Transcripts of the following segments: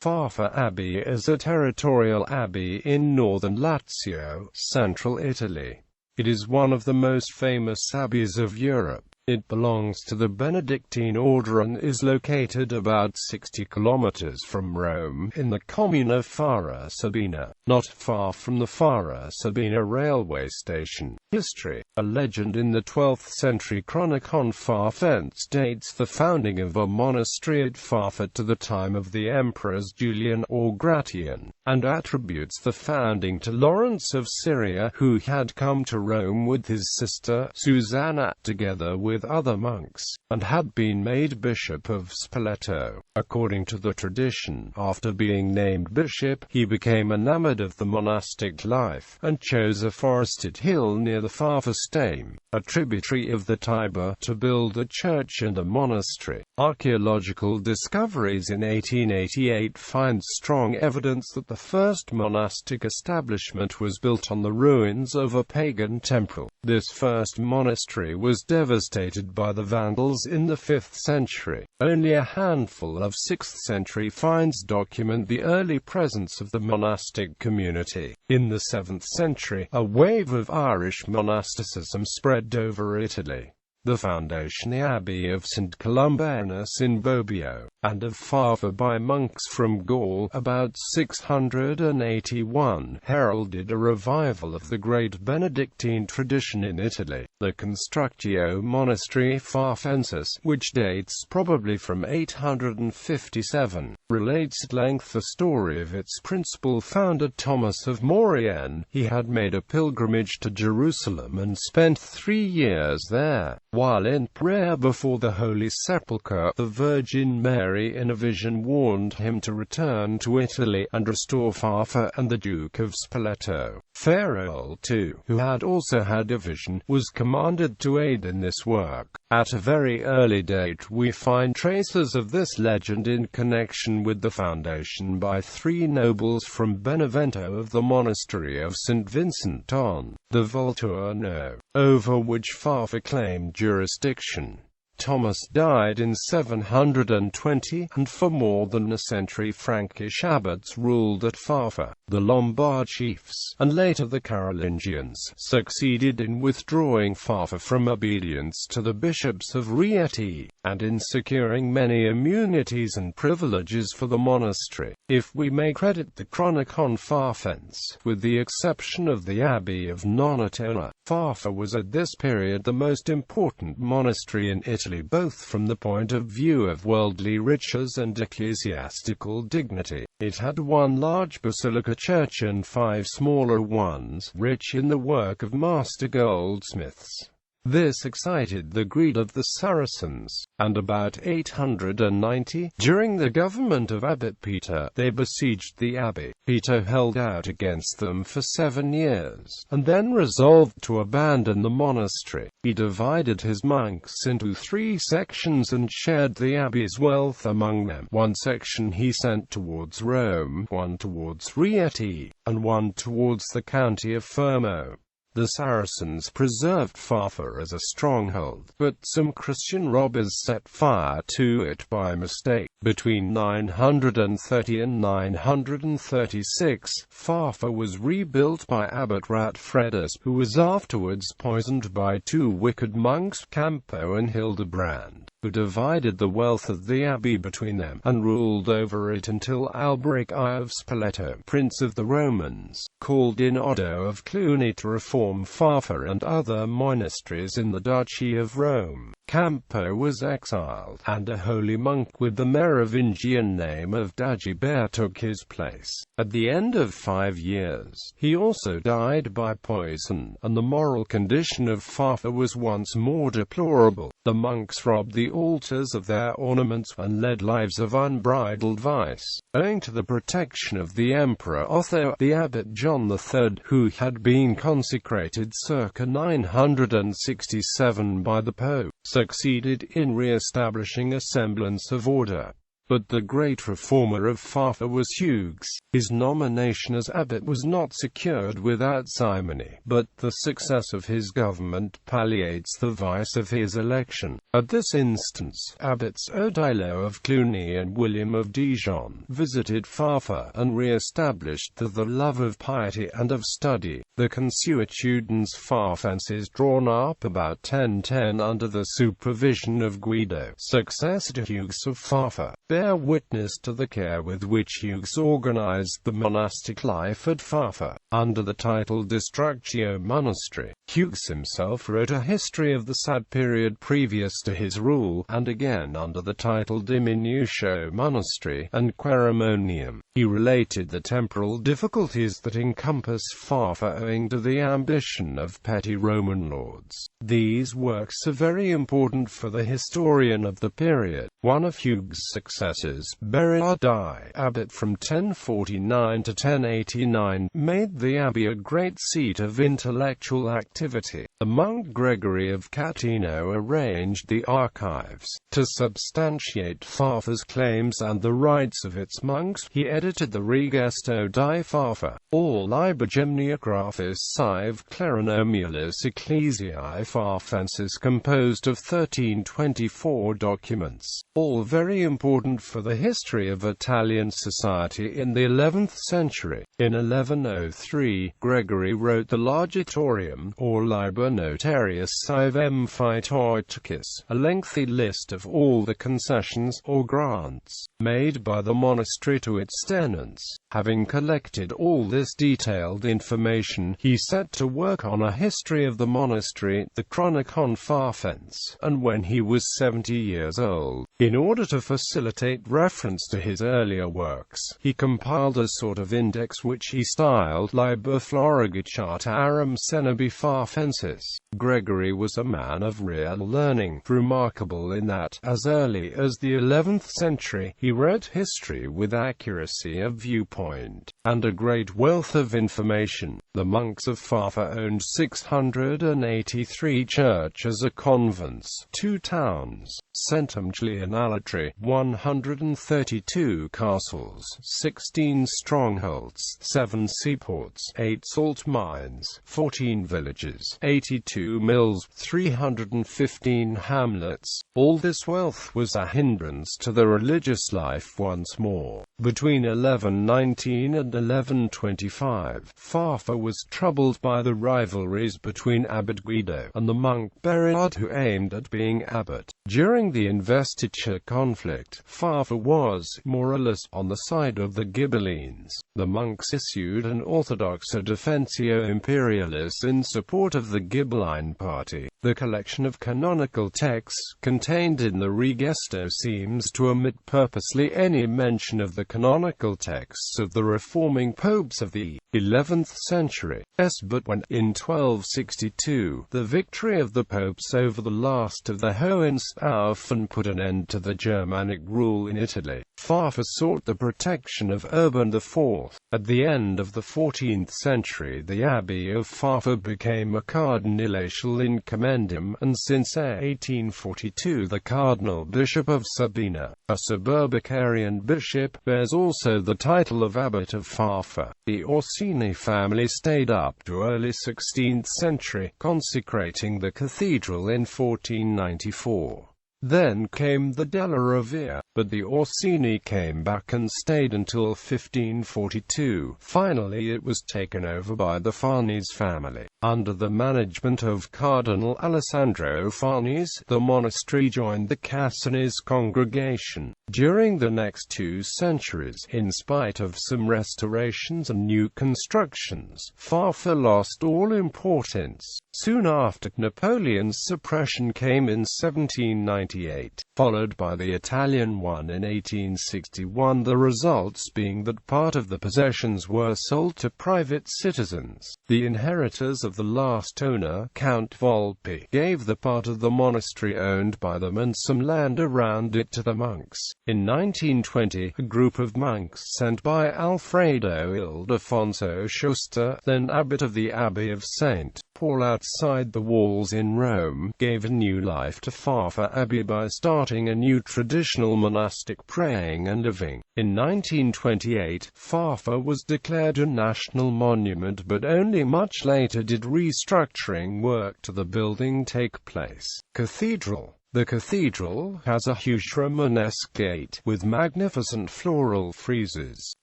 Farfa Abbey is a territorial abbey in northern Lazio, central Italy. It is one of the most famous abbeys of Europe. It belongs to the Benedictine Order and is located about 60 kilometers from Rome, in the commune of Fara Sabina, not far from the Fara Sabina railway station. History. A legend in the 12th century Chronicon Farfense dates the founding of a monastery at Farfa to the time of the emperors Julian or Gratian, and attributes the founding to Lawrence of Syria, who had come to Rome with his sister, Susanna, together with other monks, and had been made bishop of Spoleto. According to the tradition, after being named bishop, he became enamored of the monastic life, and chose a forested hill near the Farfa Stame, a tributary of the Tiber, to build a church and a monastery. Archaeological discoveries in 1888 find strong evidence that the first monastic establishment was built on the ruins of a pagan temple. This first monastery was devastated by the Vandals in the 5th century. Only a handful of 6th century finds document the early presence of the monastic community. In the 7th century, a wave of Irish monasticism spread over Italy. The foundation, the Abbey of St. Columbanus in Bobbio, and of Farfa by monks from Gaul, about 681, heralded a revival of the great Benedictine tradition in Italy. The Constructio Monasterii Farfensis, which dates probably from 857, relates at length the story of its principal founder Thomas of Maurienne. He had made a pilgrimage to Jerusalem and spent 3 years there. While in prayer before the Holy Sepulchre, the Virgin Mary in a vision warned him to return to Italy and restore Farfa, and the Duke of Spoleto, Fara.It, who had also had a vision, was commanded to aid in this work. At a very early date we find traces of this legend in connection with the foundation by 3 nobles from Benevento of the monastery of St. Vincent on the Volturno, over which Farfa claimed jurisdiction. Thomas died in 720, and for more than a century Frankish abbots ruled at Farfa. The Lombard chiefs, and later the Carolingians, succeeded in withdrawing Farfa from obedience to the bishops of Italy, and in securing many immunities and privileges for the monastery. If we may credit the Chronicon Farfense, with the exception of the Abbey of Nonatola, Farfa was at this period the most important monastery in Italy, both from the point of view of worldly riches and ecclesiastical dignity. It had 1 large basilica church and 5 smaller ones, rich in the work of master goldsmiths. This excited the greed of the Saracens, and about 890, during the government of Abbot Peter, they besieged the abbey. Peter held out against them for 7 years, and then resolved to abandon the monastery. He divided his monks into 3 sections and shared the abbey's wealth among them. 1 section he sent towards Rome, 1 towards Italy, and 1 towards the county of Fermo. The Saracens preserved Farfa as a stronghold, but some Christian robbers set fire to it by mistake. Between 930 and 936, Farfa was rebuilt by Abbot Ratfredus, who was afterwards poisoned by 2 wicked monks, Campo and Hildebrand, who divided the wealth of the abbey between them, and ruled over it until Alberic I of Spoleto, Prince of the Romans, called in Otto of Cluny to reform Farfa and other monasteries in the Duchy of Rome. Campo was exiled, and a holy monk with the Merovingian name of Dagobert took his place. At the end of 5 years, he also died by poison, and the moral condition of Farfa was once more deplorable. The monks robbed the altars of their ornaments, and led lives of unbridled vice. Owing to the protection of the Emperor Otho, the abbot John III, who had been consecrated circa 967 by the Pope, succeeded in re-establishing a semblance of order. But the great reformer of Farfa was Hugues. His nomination as abbot was not secured without simony, but the success of his government palliates the vice of his election. At this instance, abbots Odilo of Cluny and William of Dijon visited Farfa and re-established the love of piety and of study. The Consuetudines Farfenses, drawn up about 1010 under the supervision of Guido, successor to Hugues of Farfa, bear witness to the care with which Hugues organized the monastic life at Farfa. Under the title Distructio Monastery, Hugues himself wrote a history of the sad period previous to his rule, and again under the title Diminutio Monastery and Querimonium. He related the temporal difficulties that encompass Farfa owing to the ambition of petty Roman lords. These works are very important for the historian of the period. One of Hugues' successors, Benedictine abbot from 1049 to 1089, made the abbey a great seat of intellectual activity. The monk Gregory of Catino arranged the archives to substantiate Farfa's claims and the rights of its monks. He edited the Regesto di Farfa, all Liber Genealographis sive Cleronomialis Ecclesiae Farfensis, composed of 1324 documents, all very important for the history of Italian society in the 11th century. In 1103, Gregory wrote the Largitorium, or Liber Notarius sive Emphyteuticus, a lengthy list of all the concessions, or grants, made by the monastery to its tenants. Having collected all this detailed information, he set to work on a history of the monastery, the Chronicon Farfense, and when he was 70 years old, in order to facilitate reference to his earlier works, he compiled a sort of index which he styled Liber Florigicatarum Cenobi Farfensis. Gregory was a man of real learning, remarkable in that, as early as the 11th century, he wrote history with accuracy of viewpoint, and a great wealth of information. The monks of Farfa owned 683 churches or convents, 2 towns, centumgli and alatri, 132 castles, 16 strongholds, 7 seaports, 8 salt mines, 14 villages, 82 mills, 315 hamlets. All this wealth was a hindrance to the religious life once more. Between 1119 and 1125, Farfa was troubled by the rivalries between Abbot Guido and the monk Benedict, who aimed at being abbot. During the investiture conflict, Farfa was, more or less, on the side of the Ghibellines. The monks issued an orthodox Defensio Imperialis in support of the Ghibelline party. The collection of canonical texts contained in the Regesto seems to omit purposely any mention of the canonical texts of the reforming popes of the 11th century. But when, in 1262, the victory of the popes over the last of the Hohenstaufen put an end to the Germanic rule in Italy, Farfa sought the protection of Urban IV. At the end of the 14th century, the Abbey of Farfa became a cardinalatial in commendam, and since 1842 the Cardinal Bishop of Sabina, a suburbicarian bishop, bears also the title of Abbot of Farfa. The Orsini family stayed up to early 16th century, consecrating the cathedral in 1494. Then came the Della Rovere, but the Orsini came back and stayed until 1542. Finally it was taken over by the Farnese family. Under the management of Cardinal Alessandro Farnese, the monastery joined the Cassinese congregation. During the next 2 centuries, in spite of some restorations and new constructions, Farfa lost all importance. Soon after, Napoleon's suppression came in 1798, followed by the Italian one in 1861, the results being that part of the possessions were sold to private citizens. The inheritors of the last owner, Count Volpi, gave the part of the monastery owned by them and some land around it to the monks. In 1920, a group of monks sent by Alfredo Ildefonso Schuster, then abbot of the Abbey of St. Paul outside the walls in Rome, gave a new life to Farfa Abbey by starting a new traditional monastic praying and living. In 1928, Farfa was declared a national monument, but only much later did restructuring work to the building take place. Cathedral. The cathedral has a huge Romanesque gate, with magnificent floral friezes.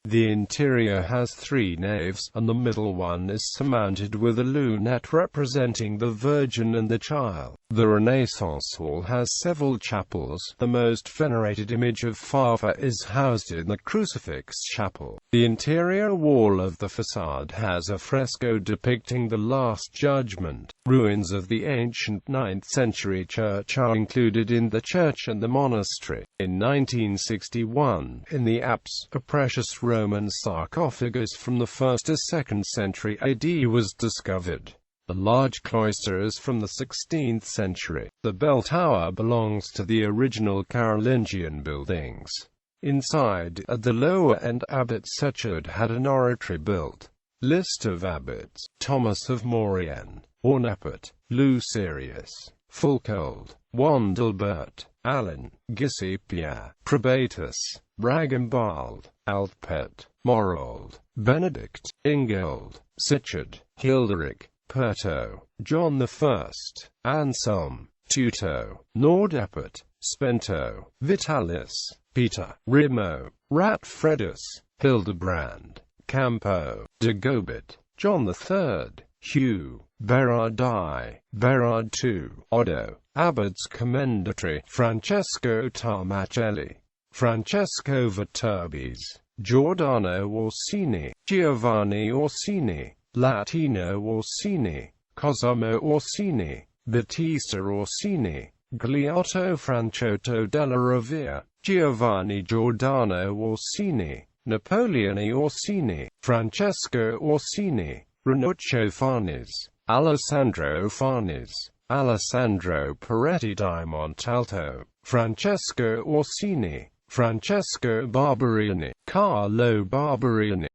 The interior has 3 naves, and the middle one is surmounted with a lunette representing the Virgin and the Child. The Renaissance hall has several chapels. The most venerated image of Farfa is housed in the Crucifix Chapel. The interior wall of the facade has a fresco depicting the Last Judgment. Ruins of the ancient 9th-century church are included in the church and the monastery. In 1961, in the apse, a precious Roman sarcophagus from the 1st to 2nd century AD was discovered. The large cloister is from the 16th century. The bell tower belongs to the original Carolingian buildings. Inside, at the lower end, Abbot Sechard had an oratory built. List of abbots: Thomas of Maurienne, Ornepot, Lucerius, Fulcold, Wandelbert, Alan, Gissipia, Probatus, Ragambald, Altpet, Morold, Benedict, Ingold, Sichard, Hilderic, Perto, John I, Anselm, Tuto, Nordepot, Spento, Vitalis, Peter, Rimo, Ratfredus, Hildebrand, Campo, Dagobert, John III, Hugh, Berard I, Berard II, Otto, Abbots Commendatory, Francesco Tarmacelli, Francesco Viterbes, Giordano Orsini, Giovanni Orsini, Latino Orsini, Cosimo Orsini, Battista Orsini, Gliotto Franciotto della Rovere, Giovanni Giordano Orsini, Napoleone Orsini, Francesco Orsini, Ranuccio Farnes, Alessandro Farnes, Alessandro Peretti di Montalto, Francesco Orsini, Francesco Barberini, Carlo Barberini,